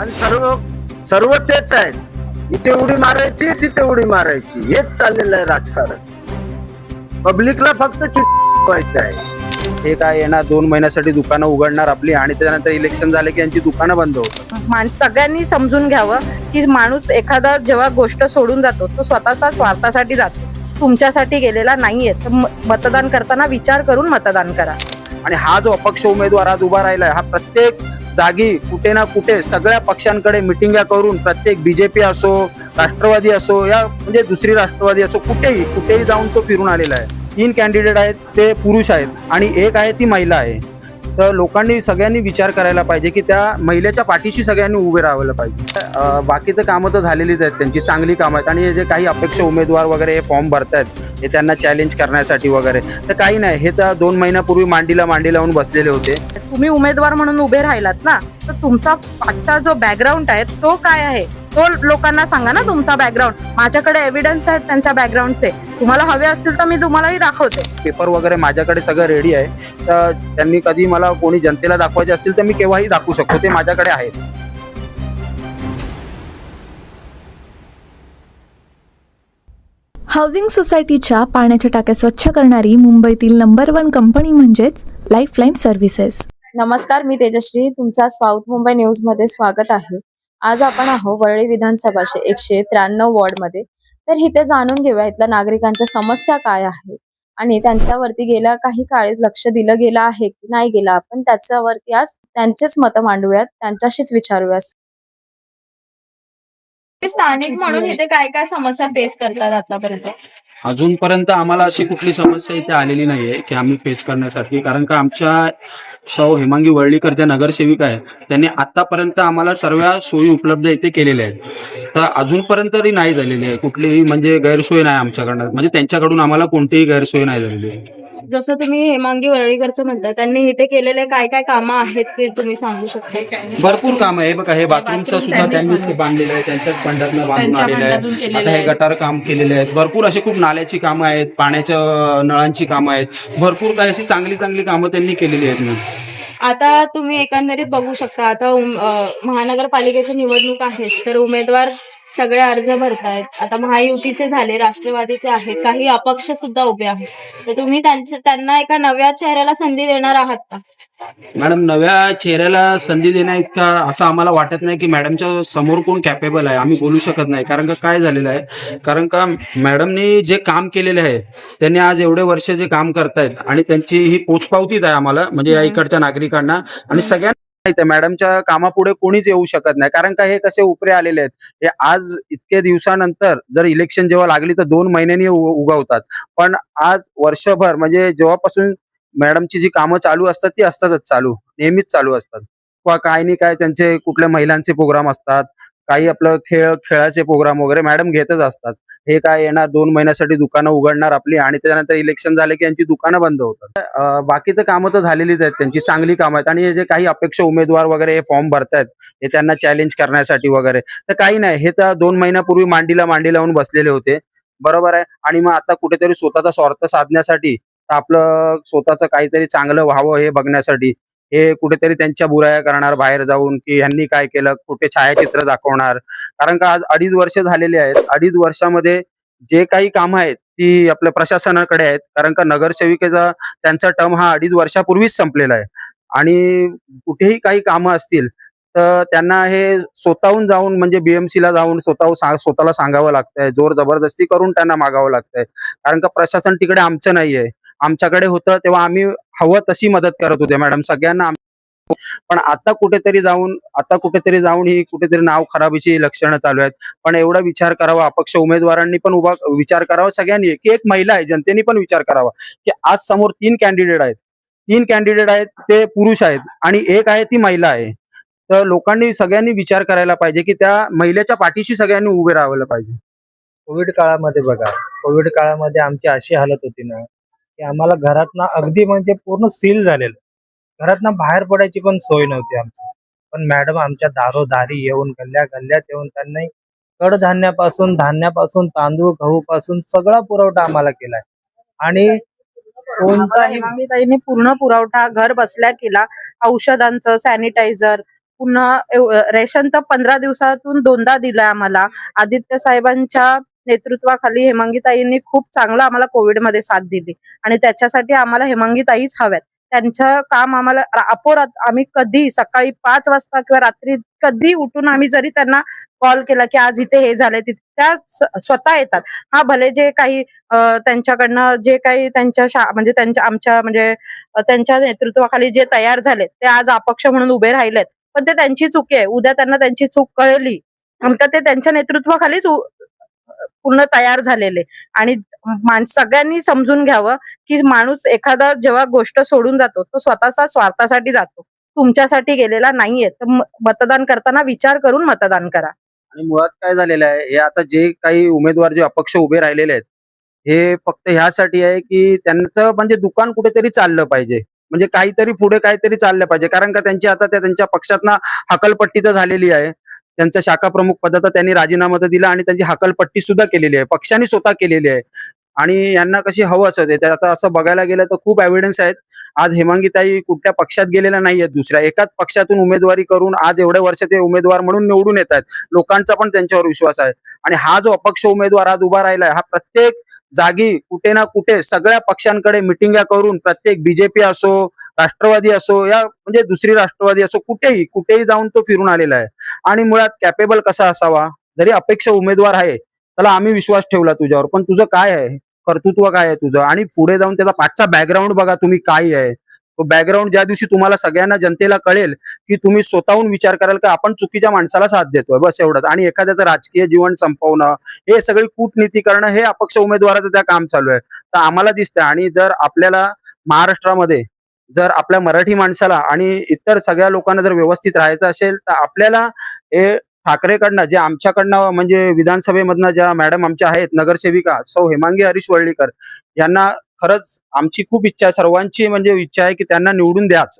आणि सर्व सर्व तेच आहेत. इथे उडी मारायची तिथे उडी मारायची हेच चाललेलं आहे राजकारण. पब्लिकला फक्त चिटवायचं आहे. हे काय येणार 2 महिन्यासाठी दुकानं उघडणार आपली आणि त्यानंतर इलेक्शन झाले की यांची दुकानं बंद होतात. सगळ्यांनी समजून घ्यावं की माणूस एखादा जेव्हा गोष्ट सोडून जातो तो स्वतःचा स्वार्थासाठी जातो, तुमच्यासाठी गेलेला नाहीये. तर मतदान करताना विचार करून मतदान करा. आणि हा जो अपक्ष उमेदवार आज उभा राहिलाय हा प्रत्येक जागी कुठे ना कुठे सगळ्या पक्षांकडे मिटिंगा करून प्रत्येक बीजेपी असो, राष्ट्रवादी असो या म्हणजे दुसरी राष्ट्रवादी असो कुठेही जाऊन तो फिरून आलेला आहे. 3 कॅन्डिडेट आहेत, ते पुरुष आहेत आणि एक आहे ती महिला आहे. तर लोकांनी सगळ्यांनी विचार करायला पाहिजे की त्या महिलेच्या पाठीशी सगळ्यांनी उभे राहायला पाहिजे. बाकीचं कामं तर झालेलीच आहेत, त्यांची चांगली कामं आहेत. आणि जे काही अपेक्ष उमेदवार वगैरे हे फॉर्म भरतायत हे त्यांना चॅलेंज करण्यासाठी वगैरे, तर काही नाही. हे तर 2 महिन्यापूर्वी मांडी लावून बसलेले होते. तुम्ही उमेदवार म्हणून उभे राहिलात ना, तर तुमचा पाठचा जो बॅकग्राऊंड आहे तो काय आहे तो लोकांना सांगा ना. तुमचा बॅकग्राऊंड माझ्याकडे एव्हिडन्स आहेत त्यांच्या बॅकग्राऊंडचे. तुम्हाला हवे असतील तर मी तुम्हालाही दाखवते. पेपर वगैरे माझ्याकडे सगळं रेडी आहे. तर त्यांनी कधी मला कोणी जनतेला दाखवायचे असतील तर मी केव्हाही दाखवू शकतो, ते माझ्याकडे आहेत. हाऊसिंग सोसायटीच्या पाण्याच्या टाक्या स्वच्छ करणारी मुंबईतील नंबर 1 कंपनी म्हणजेच लाईफलाईन सर्व्हिसेस. नमस्कार, मी तेजश्री. तुमचा साऊथ मुंबई न्यूज मध्ये स्वागत आहे. आज आपण आहोत वरळी विधानसभाचे 193 वॉर्ड मध्ये. तर इथे जाणून घेऊया इथल्या नागरिकांच्या समस्या काय आहेत आणि त्यांच्यावरती गेल्या काही काळात लक्ष दिलं गेलं आहे की नाही गेलं. आपण त्याच्यावरती आज त्यांचेच मतं मांडूयात, त्यांच्याशीच विचारूयात. स्थानिक म्हणून इथे काय काय समस्या फेस करतात आतापर्यंत? अजूनपर्यंत आम्हाला अशी कुठली समस्या इथे आलेली नाहीये की आम्ही फेस करण्यासाठी, कारण का आमच्या सौ हेमांगी वरळीकर ज्या नगरसेविका आहेत त्यांनी आतापर्यंत आम्हाला सर्व सोयी उपलब्ध इथे केलेल्या आहेत. तर अजूनपर्यंत तरी नाही झालेली आहे कुठलीही म्हणजे गैरसोय नाही आमच्याकडनं, म्हणजे त्यांच्याकडून आम्हाला कोणतीही गैरसोय नाही झालेली आहे. जसं तुम्ही हेमांगी वरळीकरचं म्हणता, त्यांनी इथे केलेले काय काय कामं आहेत ते तुम्ही सांगू शकता? भरपूर काम आहे बघा. हे बाथरूमचं सुद्धा त्यांनीच बांधलेलं आहे, त्यांच्याच फंडातनं बांधून आलेलं आहे. आता हे गटार काम केलेले आहेत. भरपूर अशी खूप नाल्याची कामं आहेत, पाण्याच्या नळांची कामं आहेत. भरपूर काही अशी चांगली चांगली कामं त्यांनी केलेली आहेत ना. आता तुम्ही एकंदरीत बघू शकता, आता महानगरपालिकेची निवडणूक आहे तर उमेदवार सगळे अर्ज भरतायत. आता महायुतीचे झाले, राष्ट्रवादीचे आहेत, काही अपक्ष सुद्धा उभे आहेत. तर तुम्ही त्यांना एका नव्या चेहऱ्याला संधी देणार आहात का? मॅडम, नव्या चेहऱ्याला संधी देण्या इतका असं आम्हाला वाटत नाही की मॅडमच्या समोर कोण कॅपेबल आहे. आम्ही बोलू शकत नाही, कारण का काय झालेलं आहे, कारण का मॅडमनी जे काम केलेले आहे त्यांनी आज एवढे वर्ष जे काम करतायत आणि त्यांची ही पोचपावतीच आहे आम्हाला, म्हणजे या इकडच्या नागरिकांना आणि सगळ्यांना माहिती आहे मॅडमच्या कामापुढे कोणीच येऊ शकत नाही. कारण का हे कसे उपरे आलेले आहेत. हे आज इतके दिवसानंतर जर इलेक्शन जेव्हा लागली तर 2 महिन्यांनी उगवतात, पण आज वर्षभर म्हणजे जेव्हापासून मॅडमची जी कामं चालू असतात ती असतातच चालू, नेहमीच चालू असतात. किंवा काय नाही काय त्यांचे कुठल्या महिलांचे प्रोग्राम असतात, काही आपलं खेळाचे प्रोग्राम वगैरे मॅडम घेतच असतात. हे काय येणार 2 महिन्यासाठी दुकानं उघडणार आपली आणि त्यानंतर इलेक्शन झाले की यांची दुकानं बंद होतात. बाकीचं कामं तर झालेलीच आहेत, त्यांची चांगली कामं आहेत. आणि जे काही अपेक्ष उमेदवार वगैरे हे फॉर्म भरतायत हे त्यांना चॅलेंज करण्यासाठी वगैरे, तर काही नाही. हे तर 2 महिन्यापूर्वी मांडी लावून बसलेले होते, बरोबर आहे. आणि मग आता कुठेतरी स्वतःचा स्वार्थ साधण्यासाठी, आपलं स्वतःचं काहीतरी चांगलं व्हावं हे बघण्यासाठी हे कुठेतरी त्यांच्या बुराया करणार बाहेर जाऊन की ह्यांनी काय केलं, कुठे छायाचित्र दाखवणार. कारण का आज 2.5 वर्ष झालेली आहेत. 2.5 वर्षामध्ये जे काही कामं आहेत ती आपल्या प्रशासनाकडे आहेत, कारण का नगरसेविकेचा त्यांचा टर्म हा 2.5 वर्षापूर्वीच संपलेला आहे. आणि कुठेही काही कामं असतील तर त्यांना हे स्वतःहून जाऊन म्हणजे BMC ला जाऊन स्वतःला सांगावं लागतंय, जोर जबरदस्ती करून त्यांना मागावं लागतंय. कारण का प्रशासन तिकडे आमचं नाहीये. आमच्याकडे होतं तेव्हा आम्ही हवं तशी मदत करत होते मॅडम सगळ्यांना. पण आता कुठेतरी जाऊन ही कुठेतरी नाव खराबीची लक्षणं चालू आहेत. पण एवढा विचार करावा, अपक्ष उमेदवारांनी पण विचार करावा, सगळ्यांनी की एक महिला आहे, जनतेने पण विचार करावा की आज समोर 3 कॅन्डिडेट आहेत, ते पुरुष आहेत आणि एक आहे ती महिला आहे. तर सगळ्यांनी विचार करायला पाहिजे की त्या महिलेच्या पाठीशी सगळ्यांनी उभे राहायला पाहिजे. कोविड काळामध्ये बघा, कोविड काळामध्ये आमची अशी हालत होती ना की आम्हाला घरातनं अगदी म्हणजे पूर्ण सील झालेलं, घरातनं बाहेर पडायची पण सोय नव्हती आमची. पण मॅडम आमच्या दारोदारी येऊन गल्ल्यात येऊन त्यांनी धान्यापासून तांदूळ गहू पासून सगळा पुरवठा आम्हाला केलाय. आणि कोणताही ताईने पूर्ण पुरवठा घर बसल्या केला. औषधांचं, सॅनिटायझर, पुन्हा रेशन तर 15 दिवसातून 2दा दिलंय आम्हाला. आदित्य साहेबांच्या नेतृत्वाखाली हेमांगीताईंनी खूप चांगलं आम्हाला कोविडमध्ये साथ दिली आणि त्याच्यासाठी आम्हाला हेमांगीताईच हव्यात. त्यांचं काम आम्हाला अपोरात आम्ही कधी सकाळी 5 वाजता किंवा रात्री कधी उठून आम्ही जरी त्यांना कॉल केला की आज इथे हे झालंय तिथे त्या स्वतः येतात. हा भले जे काही त्यांच्याकडनं जे काही त्यांच्या म्हणजे त्यांच्या आमच्या म्हणजे त्यांच्या नेतृत्वाखाली जे तयार झाले ते आज अपक्ष म्हणून उभे राहिलेत, पण ते त्यांची चूक आहे. उद्या त्यांना त्यांची चूक कळली तर ते त्यांच्या नेतृत्वाखालीच पूर्ण तयार झालेले आणि सगळ्यांनी समजून घ्यावं की माणूस एखादा जेव्हा गोष्ट सोडून जातो तो स्वतःचा स्वार्थासाठी जातो, तुमच्यासाठी गेलेला नाहीये. तर मतदान करताना विचार करून मतदान करा. आणि मुळात काय झालेलं आहे, हे आता जे काही उमेदवार जे अपक्ष उभे राहिलेले आहेत, हे फक्त ह्यासाठी आहे की त्यांचं म्हणजे दुकान कुठेतरी चाललं पाहिजे, म्हणजे काहीतरी पुढे काहीतरी चाललं पाहिजे. कारण का त्यांची आता त्यांच्या पक्षातनं हकलपट्टी तर झालेली आहे. त्यांच्या शाखा प्रमुख पदाचा त्यांनी राजीनामा तर दिला आणि त्यांची हकलपट्टी सुद्धा केलेली आहे, पक्षाने स्वतः केलेली आहे. आणि यांना कशी हवं असं ते आता असं बघायला गेलं तर खूप एव्हिडन्स आहेत. आज हेमांगीताई कुठल्या पक्षात गेलेल्या नाहीयेत, दुसऱ्या एकाच पक्षातून उमेदवारी करून आज एवढ्या वर्ष ते उमेदवार म्हणून निवडून येत आहेत. लोकांचा पण त्यांच्यावर विश्वास आहे. आणि हा जो अपक्ष उमेदवार आज उभा राहिलाय, हा प्रत्येक जागी कुठे ना कुठे सगळ्या पक्षांकडे मिटिंगा करून प्रत्येक बीजेपी असो, राष्ट्रवादी असो, या म्हणजे दुसरी राष्ट्रवादी असो, कुठेही जाऊन तो फिरून आलेला आहे. आणि मुळात कॅपेबल कसा असावा, जरी अपेक्षा उमेदवार आहे त्याला आम्ही विश्वास ठेवला तुझ्यावर, पण तुझं काय आहे, कर्तृत्व काय आहे तुझं, आणि पुढे जाऊन त्याचा पाठचा बॅकग्राऊंड बघा तुम्ही काय आहे. तो बॅकग्राऊंड ज्या दिवशी तुम्हाला सगळ्यांना जनतेला कळेल की तुम्ही स्वतःहून विचार कराल की आपण चुकीच्या माणसाला साथ देतोय, बस एवढंच. आणि एखाद्याचं राजकीय जीवन संपवणं, हे सगळी कूटनीती करणं, हे अपक्ष उमेदवाराचं त्या काम चालू आहे. तर आम्हाला दिसतंय. आणि जर आपल्याला महाराष्ट्रामध्ये जर आपल्या मराठी माणसाला आणि इतर सगळ्या लोकांना जर व्यवस्थित राहायचं असेल तर आपल्याला हे ठाकरेकडनं जे आमच्याकडनं म्हणजे विधानसभेमधनं ज्या मॅडम आमच्या आहेत नगरसेविका सौ हेमांगी हरीश वळलीकर, यांना खरंच आमची खूप इच्छा आहे, सर्वांची म्हणजे इच्छा आहे की त्यांना निवडून द्याच.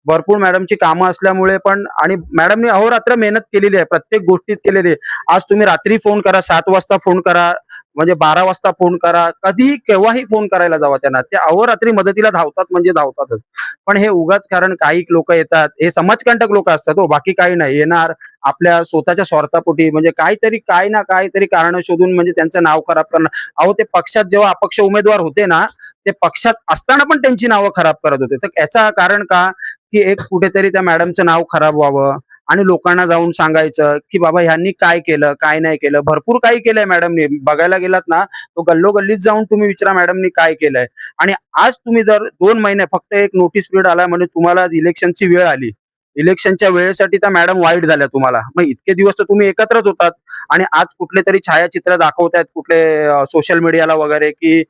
भरपूर मॅडमची कामं असल्यामुळे पण, आणि मॅडमने अहोरात्र मेहनत केलेली आहे, प्रत्येक गोष्टीत केलेली आहे. आज तुम्ही रात्री फोन करा, 7 वाजता फोन करा, म्हणजे 12 वाजता फोन करा, कधीही केव्हाही फोन करायला जावा त्यांना, ते अहोरात्री मदतीला धावतात म्हणजे धावतातच. पण हे उगाच कारण काही लोक येतात, हे समाजकंटक लोक असतात हो, बाकी काही नाही. येणार आपल्या स्वतःच्या स्वार्थापोटी, म्हणजे काहीतरी काय ना काहीतरी कारण शोधून म्हणजे त्यांचं नाव खराब करणं. अहो, ते पक्षात जेव्हा अपक्ष उमेदवार होते ना, ते पक्षात असताना पण त्यांची नावं खराब करत होते. तर याचा कारण का, की एक कुठेतरी त्या मॅडमचं नाव खराब व्हावं आणि लोकांना जाऊन सांगायचं की बाबा ह्यांनी काय केलं काय नाही केलं. भरपूर काही केलंय मॅडमनी, बघायला गेलात ना तो गल्लोगल्लीत जाऊन तुम्ही विचारा मॅडमनी काय केलंय. आणि आज तुम्ही जर 2 महिने फक्त एक नोटीस पिरियड आला म्हणजे तुम्हाला इलेक्शनची वेळ आली, इलेक्शनच्या वेळेसाठी त्या मॅडम वाईट झाल्या तुम्हाला. मग इतके दिवस तर तुम्ही एकत्रच होतात आणि आज कुठले तरी छायाचित्र दाखवतायत कुठले सोशल मीडियाला वगैरे की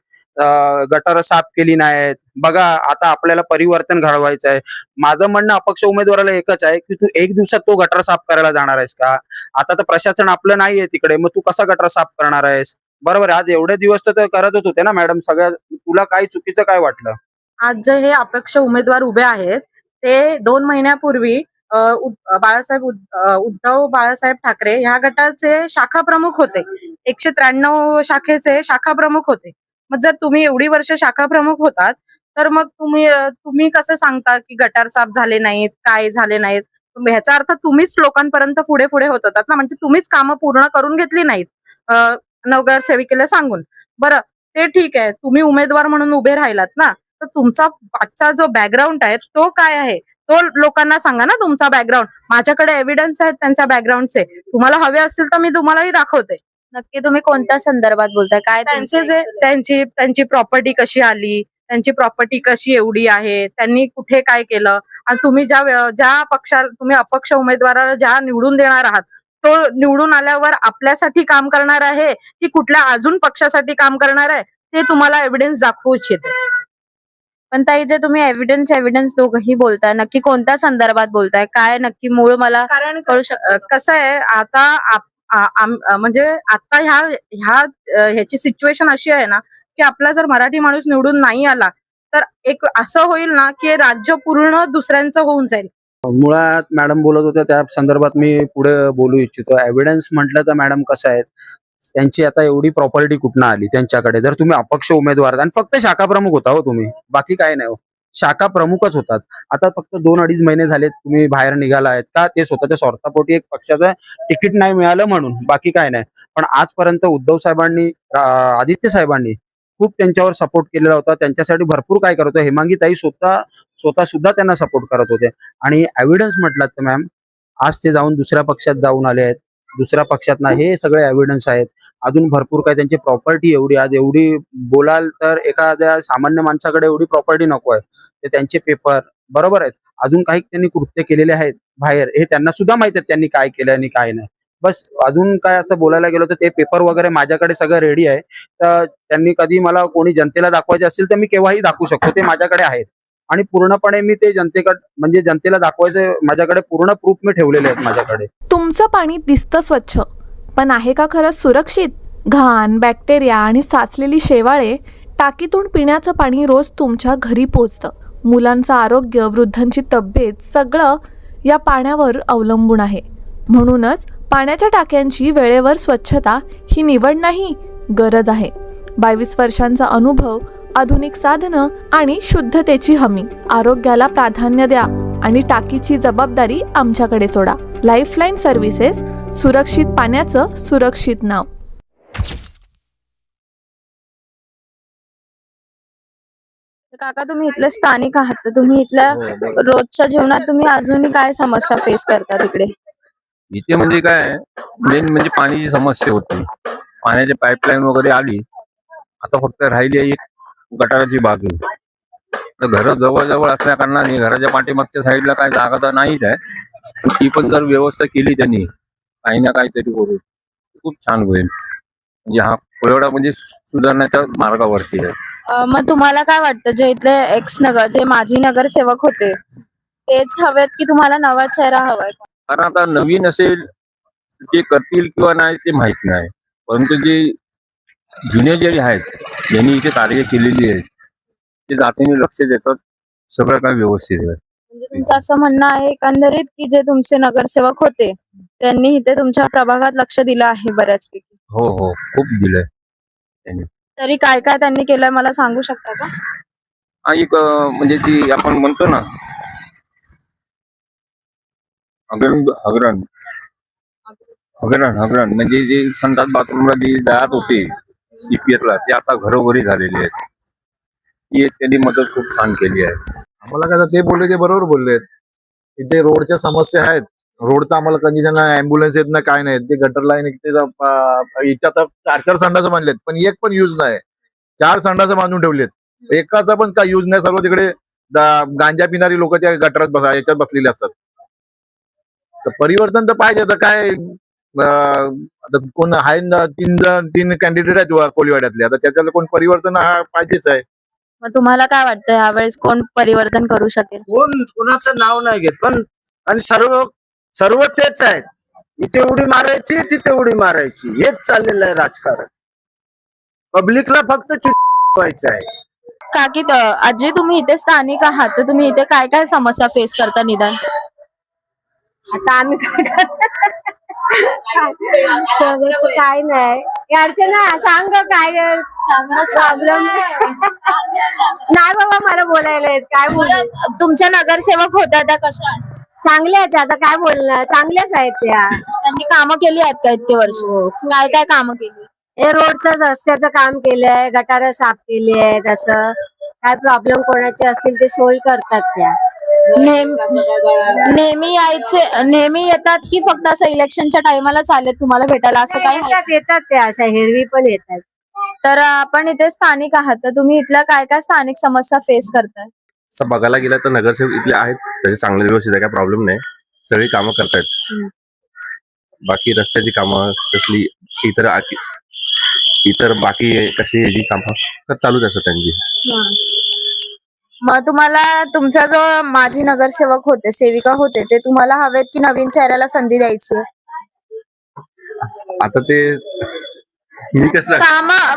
गटारं साफ केली नाहीत. बघा, आता आपल्याला परिवर्तन घडवायचं आहे. माझं म्हणणं अपक्ष उमेदवाराला एकच आहे की तू एक दिवसात तो गटार साफ करायला जाणार आहेस का? आता तर प्रशासन आपलं नाहीये तिकडे, मग तू कसा गटार साफ करणार आहेस? बरोबर आहे. आज एवढे दिवस तर करतच होते ना मॅडम सगळ्या, तुला काही चुकीचं काय वाटलं? आज जे हे अपक्ष उमेदवार उभे आहेत ते 2 महिन्यापूर्वी उद्धव बाळासाहेब ठाकरे ह्या गटाचे शाखा प्रमुख होते. 193 शाखेचे शाखा प्रमुख होते. मग जर तुम्ही एवढी वर्ष शाखा प्रमुख होतात तर मग तुम्ही कसं सांगता की गटार साफ झाले नाहीत, काय झाले नाहीत? ह्याचा अर्थ तुम्हीच लोकांपर्यंत पुढे पुढे होत होतात ना, म्हणजे तुम्हीच कामं पूर्ण करून घेतली नाहीत नगरसेविकेला सांगून. बरं, ते ठीक आहे, तुम्ही उमेदवार म्हणून उभे राहिलात ना, तर तुमचा पाठचा जो बॅकग्राऊंड आहे तो काय आहे तो लोकांना सांगा ना. तुमचा बॅकग्राऊंड माझ्याकडे एव्हिडन्स आहेत त्यांच्या बॅकग्राऊंडचे, तुम्हाला हवे असतील तर मी तुम्हालाही दाखवते. नक्की तुम्ही कोणत्या संदर्भात बोलताय? काय त्यांचे जे त्यांची प्रॉपर्टी कशी आली, त्यांची प्रॉपर्टी कशी एवढी आहे, त्यांनी कुठे काय केलं, आणि तुम्ही ज्या पक्षाला तुम्ही अपक्ष उमेदवाराला ज्या निवडून देणार आहात तो निवडून आल्यावर आपल्यासाठी काम करणार आहे की कुठल्या अजून पक्षासाठी काम करणार आहे, ते तुम्हाला एव्हिडन्स दाखवू इच्छिते. पण ताई, जे तुम्ही एव्हिडन्स दोघंही बोलताय, नक्की कोणत्या संदर्भात बोलताय? काय नक्की मूळ मला कारण कळू शकतं? कसं आहे आता म्हणजे आता ह्याची सिच्युएशन अशी आहे ना की आपला जर मराठी माणूस निवडून नाही आला तर एक असं होईल ना की राज्य पूर्ण दुसऱ्यांचं होऊन जाईल. मुळात मॅडम बोलत होत्या त्या संदर्भात मी पुढे बोलू इच्छितो. एव्हिडन्स म्हटलं तर मॅडम कसं आहे, त्यांची आता एवढी प्रॉपर्टी कुठनं आली त्यांच्याकडे? जर तुम्ही अपक्ष उमेदवार आणि फक्त शाखा प्रमुख होता हो तुम्ही, बाकी काय नाही हो. शाखा प्रमुखच होतात. आता फक्त 2-2.5 महिने झाले तुम्ही बाहेर निघाला आहेत का ते स्वतःच्या स्वार्थापोटी एक पक्षाचं तिकीट नाही मिळालं म्हणून, बाकी काय नाही. पण आजपर्यंत उद्धव साहेबांनी आदित्य साहेबांनी खूप त्यांच्यावर सपोर्ट केलेला होता. त्यांच्यासाठी भरपूर काय करत होते. हेमांगीताई स्वतः स्वतः सुद्धा त्यांना सपोर्ट करत होते. आणि एव्हिडन्स म्हटलात तर मॅम, आज ते जाऊन दुसऱ्या पक्षात जाऊन आले आहेत. दुसऱ्या पक्षात ना हे सगळे एव्हिडन्स आहेत. अजून भरपूर काय त्यांची प्रॉपर्टी एवढी आज एवढी बोलाल तर एखाद्या सामान्य माणसाकडे एवढी प्रॉपर्टी नको आहे. ते त्यांचे पेपर बरोबर आहेत. अजून काही त्यांनी कृत्य केलेले आहेत बाहेर, हे त्यांना सुद्धा माहित आहे त्यांनी काय केलं आणि काय नाही. बस अजून काय असं बोलायला गेलो तर ते पेपर वगैरे माझ्याकडे सगळं रेडी आहे. तर त्यांनी कधी मला कोणी जनतेला दाखवायचे असेल तर मी केव्हाही दाखवू शकतो, ते माझ्याकडे आहेत. आणि पूर्णपणे मी ते जनतेकडे म्हणजे जनतेला दाखवायचे माझ्याकडे पूर्ण प्रूफ मी ठेवलेले आहेत माझ्याकडे. तुमचं पाणी दिसतं स्वच्छ, पण आहे का खरंच सुरक्षित? घाण, बॅक्टेरिया आणि साचलेली शेवाळे टाकीतून पिण्याचं पाणी रोज तुमच्या घरी पोचतं. मुलांचं आरोग्य, वृद्धांची तब्येत सगळं या पाण्यावर अवलंबून आहे. म्हणूनच पाण्याच्या टाक्यांची वेळेवर स्वच्छता ही निवड नाही, गरज आहे. 22 वर्षांचा अनुभव, आधुनिक साधनं आणि शुद्धतेची हमी. आरोग्याला प्राधान्य द्या आणि टाकीची जबाबदारी आमच्याकडे सोडा. लाईफलाईन सर्व्हिसेस, सुरक्षित पाण्याचं सुरक्षित नाव. काका, तुम्ही इथले स्थानिक आहात, तर तुम्ही इथल्या रोजच्या जीवनात तुम्ही अजूनही काय समस्या फेस करता तिकडे? इथे म्हणजे काय मेन म्हणजे पाण्याची समस्या होती. पाण्याची पाईपलाईन वगैरे आली, आता फक्त राहिली आहे एक गटाराची बाजू. तर घर जवळ असल्या कारणाने घराच्या पाठीमागच्या साईडला काय जागा तर नाहीच आहे. पण ती पण जर व्यवस्था केली त्यांनी काही ना काहीतरी करून खूप छान होईल. म्हणजे हा एवढा म्हणजे सुधारण्याच्या मार्गावरती आहे. मग तुम्हाला काय वाटतं, जे इथले जे माजी नगरसेवक होते तेच हवेत की तुम्हाला नवा चेहरा हवाय? कारण आता नवीन असेल ते करतील किंवा नाही ते माहित नाही, परंतु जे जुने जे आहेत ज्यांनी इथे कार्य केलेली आहेत ते जातीने लक्ष देतात, सगळं काय व्यवस्थित आहे. म्हणजे तुमचं असं म्हणणं आहे एकंदरीत की जे तुमचे नगरसेवक होते त्यांनी इथे तुमच्या प्रभागात लक्ष दिलं आहे बऱ्याचपैकी? हो हो, खूप दिलंय त्यांनी. तरी काय काय त्यांनी केलंय मला सांगू शकता का? एक म्हणजे ती आपण म्हणतो ना हगरण म्हणजे जे संडास बाथरूमला जी जात होते सीपीएफला, ते आता घरोघरी झालेले आहेत. ही एक त्यांनी मदत खूप छान केली आहे. आम्हाला काय ते बोलले ते बरोबर बोलले. इथे रोडच्या समस्या आहेत. रोडचा आम्हाला कंडिशन नाही, अँब्युलन्स येत नाही, काय नाही. ते गटर लाईन इथे आता 4 संडास बांधलेत, पण एक पण युज नाही. 4 संडास बांधून ठेवलेत, एकाचा पण काय युज नाही. सर्व तिकडे गांजा पिणारी लोक त्या गटरात याच्यात बसलेले असतात. तर परिवर्तन तर पाहिजे. आता काय आता कोण आहे ना, 3 कॅन्डिडेट आहेत कोलीवाड्यातले. आता त्याच्याला कोण परिवर्तन हा पाहिजेच आहे. मग तुम्हाला काय वाटतं यावेळेस कोण परिवर्तन करू शकेल? कोणाचं नाव नाही घेत, पण आणि सर्व तेच आहेत. इथे उडी मारायची तिथे उडी मारायची, हेच चाललेलं आहे राजकारण. पब्लिकला फक्त व्हायचं आहे. काकी, आजी तुम्ही इथे स्थानिक आहात, तर तुम्ही इथे काय काय समस्या फेस करता निदान? आता आम्ही काय नाही अर्चना सांग काय प्रॉब्लेम नाही बाबा, मला बोलायला येत काय बोलू. तुमच्या नगरसेवक होत्या त्या कशा आहेत? चांगले आहेत आता, काय बोलणार, चांगल्याच आहेत त्या. त्यांनी कामं केली आहेत का इतके वर्ष? काय काय कामं केली? हे रोडचं रस्त्याचं काम केलंय, गटार साफ केली आहेत. असं काय प्रॉब्लेम कोणाचे असतील ते सोल्व करतात त्या. नेहमी येतात की फक्त असं इलेक्शनच्या टायमाला चालेल तुम्हाला भेटायला, असं काय? येतात त्या, अशा हेरवी पण येतात. तर आपण इथे स्थानिक आहात, तर तुम्ही इथल्या काय काय स्थानिक समस्या फेस करताय? असं बघायला गेलं तर नगरसेवक इथले आहेत तसे चांगले, व्यवस्थित आहे, काय प्रॉब्लेम नाही. सगळी कामं करतायत. बाकी रस्त्याची कामं कसली इतर बाकी कशी जी कामं चालूच असतात त्यांची. मग तुम्हाला तुमचा जो माजी नगरसेवक होते, सेविका होते, ते तुम्हाला हवेत की नवीन चेहऱ्याला संधी द्यायची? आता ते मी कसं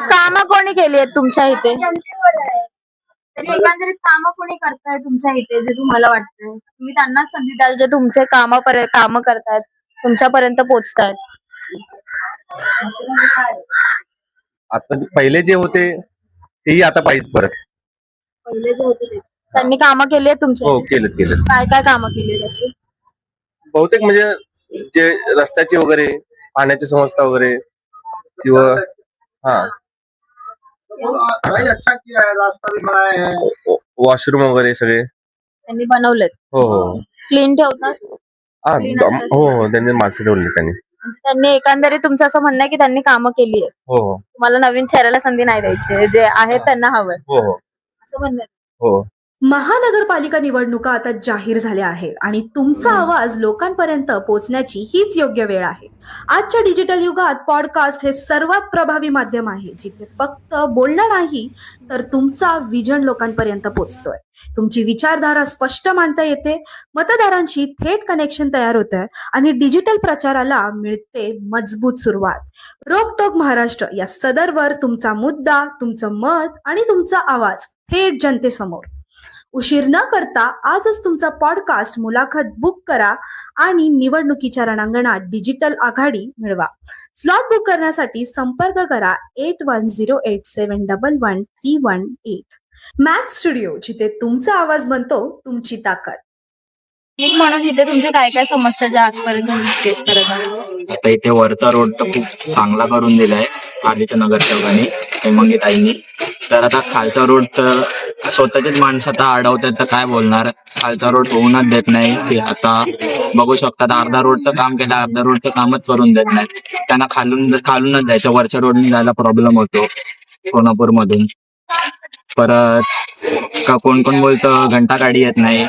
काम कोणी केली आहेत तुमच्या इथे? तरी एकंदरीत कामं कोणी करताय तुमच्या इथे जे तुम्हाला वाटतंय तुम्ही त्यांनाच संधी द्याल, जे तुमचे काम करतायत, तुमच्यापर्यंत पोहोचतायत? आता पहिले जे होते तेही आता पाहिजे परत. पहिले जे होते त्यांनी कामं केली आहेत तुमच्या हो इथे? केलेत काय काय कामं केली आहेत अशी? बहुतेक म्हणजे जे रस्त्याची वगैरे पाण्याची समस्या वगैरे किंवा हा भाई अच्छा किया है, रास्ता भी बनाया है. वॉशरूम वगैरे सगळे. त्यांनी बनवलेत. हो हो क्लीन ठेवतात. हा Clean असतात. हो त्यांनी माणसं ठेवली त्यांनी. म्हणजे त्यांनी एकंदरीत तुमचं असं म्हणणं आहे की त्यांनी कामं केली आहे. हो हो तुम्हाला नवीन चेहऱ्याला संधी नाही द्यायची, जे आहेत त्यांना हवंय हो हो असं म्हणणं आहे. हो महानगरपालिका निवडणुका आता जाहीर झाल्या आहेत आणि तुमचा आवाज लोकांपर्यंत पोहोचण्याची हीच योग्य वेळ आहे. आजच्या डिजिटल युगात पॉडकास्ट हे सर्वात प्रभावी माध्यम आहे, जिथे फक्त बोलणं नाही तर तुमचा विजन लोकांपर्यंत पोहोचतोय. तुमची विचारधारा स्पष्ट मांडता येते, मतदारांशी थेट कनेक्शन तयार होतंय आणि डिजिटल प्रचाराला मिळते मजबूत सुरुवात. रोकटोक महाराष्ट्र या सदरवर तुमचा मुद्दा, तुमचं मत आणि तुमचा आवाज थेट जनतेसमोर. उशीर न करता आजच तुमचा पॉडकास्ट मुलाखत बुक करा आणि निवडणुकीच्या रणांगणात डिजिटल आघाडी मिळवा. स्लॉट बुक करण्यासाठी संपर्क करा 8108711318. मॅक्स स्टुडिओ, जिथे तुमचा आवाज बनतो तुमची ताकद. एक म्हणून इथे तुमच्या काय काय समस्या ज्या आजपर्यंत फेस करत आहात? आता इथे वरचा रोड तर खूप चांगला करून दिलाय आधीच्या नगरसेवकांनी, हेमंगी ताईंनी. तर आता खालचा रोड तर स्वतःचीच माणसं आता अडवतात, तर काय बोलणार. खालचा रोड होऊनच देत नाही. ते आता बघू शकतात अर्धा रोडचं काम केलं, अर्धा रोडचं कामच करून देत नाही. त्यांना खालूनच जायचं, वरच्या रोडने जायला प्रॉब्लेम होतो कोल्हापूर मधून. परत कोण कोण बोलतं घंटा गाडी येत नाही,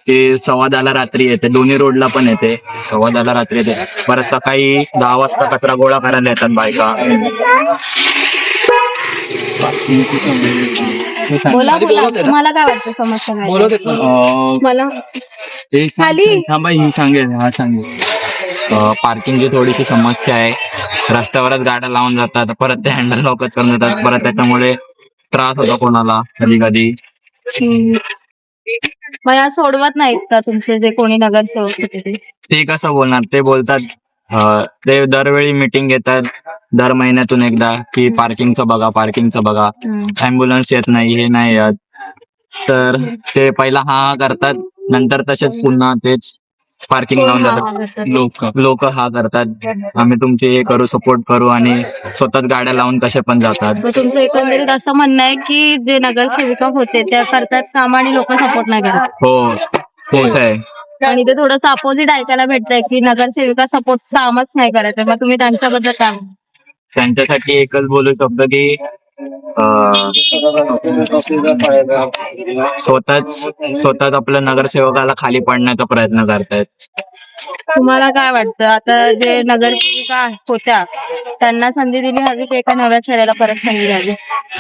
ते 10:15 रात्री येते. दोन्ही रोडला पण येते, 10:15 रात्री येते. परत सकाळी 10 वाजता कचरा गोळा करायला येतात बायका. बोला बोला, तुम्हाला काय वाटतं समस्या काय? मला पार्किंगची थोडीशी समस्या आहे. रस्त्यावरच गाड्या लावून जातात, परत ते हँडल लॉकच करून जातात. परत त्याच्यामुळे त्रास होतो कोणाला कधी कधी. मग या सोडवत नाहीत का तुमचे जे कोणी नगरसेवक होते ते? ते कसं बोलणार, ते बोलतात ते दरवेळी मीटिंग घेतात दर महिन्यातून एकदा की पार्किंगचं बघा. अँब्युलन्स येत नाही, हे नाही येत. तर ते पहिला हा करतात, नंतर तसेच पुन्हा तेच पार्किंग लावून जातात. लोक हा करतात, आम्ही तुमचे हे करू, सपोर्ट करू, आणि स्वतःच गाड्या लावून कसे पण जातात. मग तुमचं एकंदरीत असं म्हणणं आहे की जे नगरसेविका होते त्या करतात काम आणि लोक सपोर्ट नाही करत? हो होत आहे. आणि ते थोडंसं अपोजिट ऐकायला भेटतंय की नगरसेविका सपोर्ट कामच नाही करत आहे. मग तुम्ही त्यांच्याबद्दल काय म्हणता? त्यांच्यासाठी एकच बोलू शकतो की स्वतःच आपल्या नगरसेवकाला खाली पाडण्याचा प्रयत्न करतायत. तुम्हाला काय वाटतं आता जे नगरसेविका होत्या त्यांना संधी दिली हवी की एका नव्या चेहऱ्याला परत संधी द्यावी?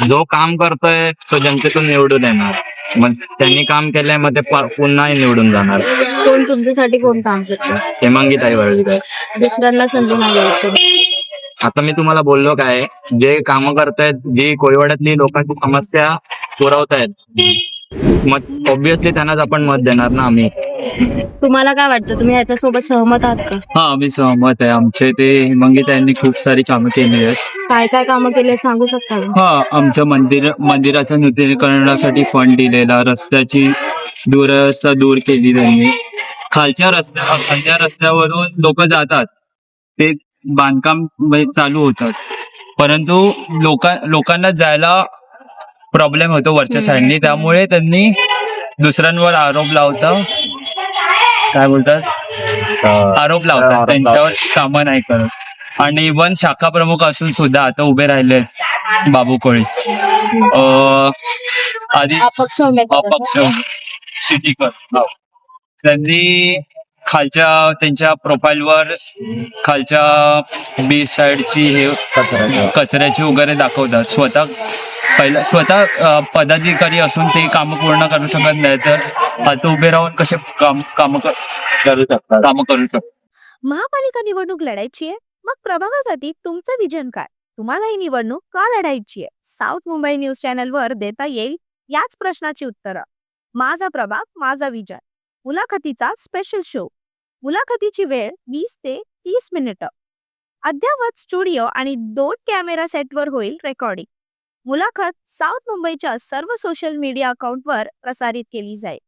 जो काम करतोय तो जनतेतून निवडून येणार. मग त्यांनी काम केलंय, मग ते पुन्हा निवडून जाणार. कोण तुमच्यासाठी कोण काम करतं? हेमंगी ताई वळवीकर. दुसऱ्यांना संधी नाही द्यायची. आता मी तुम्हाला बोललो काय, जे कामं करतायत, जी कोळीवाड्यातली लोकांची समस्या पुरवतायत, मग ऑब्विसली त्यांनाच आपण मत देणार ना आम्ही. तुम्हाला काय वाटतं, तुम्ही ह्याच्यासोबत सहमत आहात का? हा, आम्ही सहमत आहे. आमचे ते हेमंगी ताईंनी खूप सारी कामं केली आहेत. काय काय कामं केली सांगू शकता का? हा, आमच्या मंदिराच्या नूतनीकरणासाठी फंड दिलेला, रस्त्याची दुरवस्था दूर केली त्यांनी. खालच्या रस्त्यावरून लोक जातात, ते बांधकाम चालू होतात, परंतु लोकांना जायला प्रॉब्लेम होतो वरच्या साईडनी. त्यामुळे त्यांनी दुसऱ्यांवर आरोप लावतात, त्यांच्यावर कामं नाही करत. आणि वन शाखा प्रमुख असून सुद्धा आता उभे राहिले बाबू कोळी, आधी अपक्ष सिटीकर. त्यांनी त्यांच्या प्रोफाईलवर खालच्या बी साईडची हे कचऱ्याची वगैरे दाखवतात. स्वतः पदाधिकारी असून ते कामं पूर्ण करू शकत नाही, तर आता उभे राहून कसे काम करू शकतात. महापालिका निवडणूक लढायची आहे, मग प्रभागासाठी तुमचं विजन काय? तुम्हाला ही निवडणूक का लढायची आहे? साऊथ मुंबई न्यूज चॅनलवर देता येईल याच प्रश्नाची उत्तरं. माझा प्रभाग माझा विजन, मुलाखतीचा स्पेशल शो. मुलाखतीची वेळ 20 ते 30 मिनिटं. अद्ययावत स्टुडिओ आणि 2 कॅमेरा सेटवर होईल रेकॉर्डिंग. मुलाखत साऊथ मुंबईच्या सर्व सोशल मीडिया अकाउंटवर प्रसारित केली जाईल.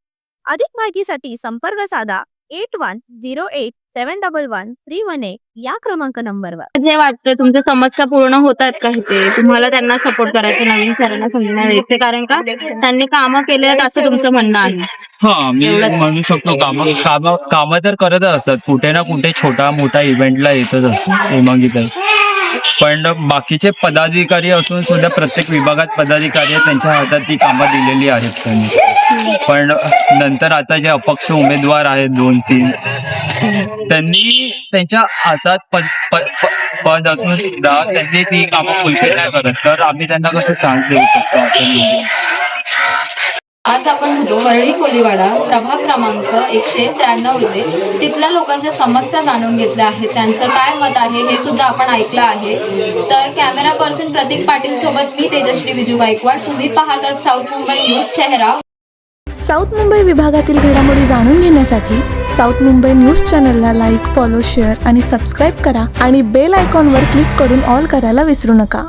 अधिक माहितीसाठी संपर्क साधा 8108711318 या क्रमांक नंबरवर. जे वाटतं तुमच्या समस्या पूर्ण होत आहेत का इथे, तुम्हाला त्यांना सपोर्ट करायचं, नवीन सरांना संधी नाही द्यायची, कारण का त्यांनी कामं केले आहेत असं तुमचं म्हणणं आहे. हा, मी म्हणू शकतो कामं तर करत असतात, कुठे ना कुठे छोटा मोठा इव्हेंटला येतच असतात इमागितर. पण बाकीचे पदाधिकारी असून सुद्धा प्रत्येक विभागात पदाधिकारी आहेत, त्यांच्या हातात ती कामं दिलेली आहेत त्यांनी. पण नंतर आता जे अपक्ष उमेदवार आहेत 2-3, त्यांनी त्यांच्या हातात पद असून सुद्धा त्यांनी ती कामं फुलफिल नाही करत, तर आम्ही त्यांना कसं चान्स देऊ शकतो आपण. आज आपण होतो वरळी कोलीवाडा प्रभाग क्रमांक 193 इथे. तिथल्या लोकांच्या समस्या जाणून घेतल्या आहेत, त्यांचं काय मत आहे हे सुद्धा आपण ऐकलं आहे. तर कॅमेरा पर्सन प्रतीक पाटील सोबत मी तेजश्री विजू गायकवाड. तुम्ही पाहतात साऊथ मुंबई न्यूज चेहरा. साऊथ मुंबई विभागातील घडामोडी जाणून घेण्यासाठी साऊथ मुंबई न्यूज चॅनलला लाईक, फॉलो, शेअर आणि सबस्क्राईब करा आणि बेल आयकॉनवर क्लिक करून ऑल करायला विसरू नका.